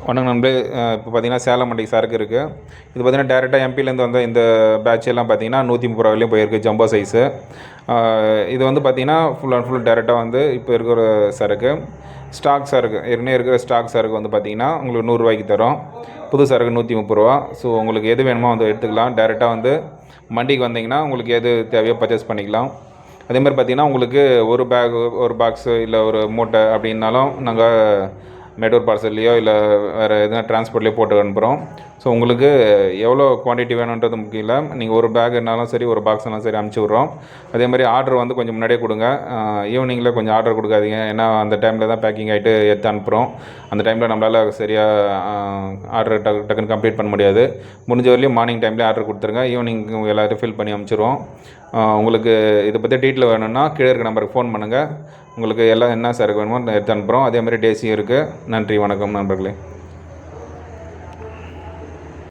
வணக்கம் நண்பர்களே. இப்போ பார்த்தீங்கன்னா சேலம் மண்டிக்கு சரக்கு இருக்குது. இது பார்த்தீங்கன்னா டேரெக்டாக எம்பிலேருந்து வந்த இந்த பேட்ச் எல்லாம் பார்த்தீங்கன்னா 130 ரூபாயிலையும் போயிருக்கு, ஜம்போ சைஸு. இது வந்து பார்த்தீங்கன்னா ஃபுல் அண்ட் ஃபுல் டேரெக்டாக வந்து இப்போ இருக்கிற சரக்கு ஸ்டாக் சரக்கு, ஏற்கனவே இருக்கிற ஸ்டாக் சரக்கு வந்து பார்த்தீங்கன்னா உங்களுக்கு 100 ரூபாய்க்கு தரோம். புது சரக்கு 130 ரூபா. ஸோ உங்களுக்கு எது வேணுமோ வந்து எடுத்துக்கலாம். டேரெக்டாக வந்து மண்டிக்கு வந்தீங்கன்னா உங்களுக்கு எது தேவையோ பர்ச்சேஸ் பண்ணிக்கலாம். அதேமாதிரி பார்த்தீங்கன்னா உங்களுக்கு ஒரு பேக், ஒரு பாக்ஸு இல்லை ஒரு மூட்டை அப்படின்னாலும் நாங்கள் மேட்டூர் பார்சல்லையோ இல்லை வேறு எதுனா டிரான்ஸ்போர்ட்லேயோ போட்டு அனுப்புகிறோம். ஸோ உங்களுக்கு எவ்வளோ குவான்டிட்டி வேணுன்றது முக்கியம் இல்லை. நீங்கள் ஒரு பேக்குனாலும் சரி, ஒரு பாக்ஸ்னாலும் சரி அனுப்பிச்சி விட்றோம். அதேமாதிரி ஆர்டர் வந்து கொஞ்சம் முன்னாடியே கொடுங்க. ஈவினிங்கில் கொஞ்சம் ஆர்டர் கொடுக்காதீங்க. ஏன்னா அந்த டைமில் தான் பேக்கிங் ஆகிட்டு எடுத்து அனுப்புகிறோம். அந்த டைமில் நம்மளால் சரியாக ஆர்டர் டக்குன்னு கம்ப்ளீட் பண்ண முடியாது. முடிஞ்ச வரையிலும் மார்னிங் டைம்லேயே ஆர்டர் கொடுத்துருங்க. ஈவினிங் எல்லாத்தையும் ஃபில் பண்ணி அனுப்பிச்சிடுவோம். உங்களுக்கு இதை பற்றி டீட்டெயில் வேணும்னா கீழே இருக்க நம்பருக்கு ஃபோன் பண்ணுங்கள். உங்களுக்கு எல்லாம் என்ன சரக்கு வேணுமோ எடுத்து அனுப்புகிறோம். அதேமாதிரி டேசியும் இருக்குது. நன்றி, வணக்கம் நண்பர்களே.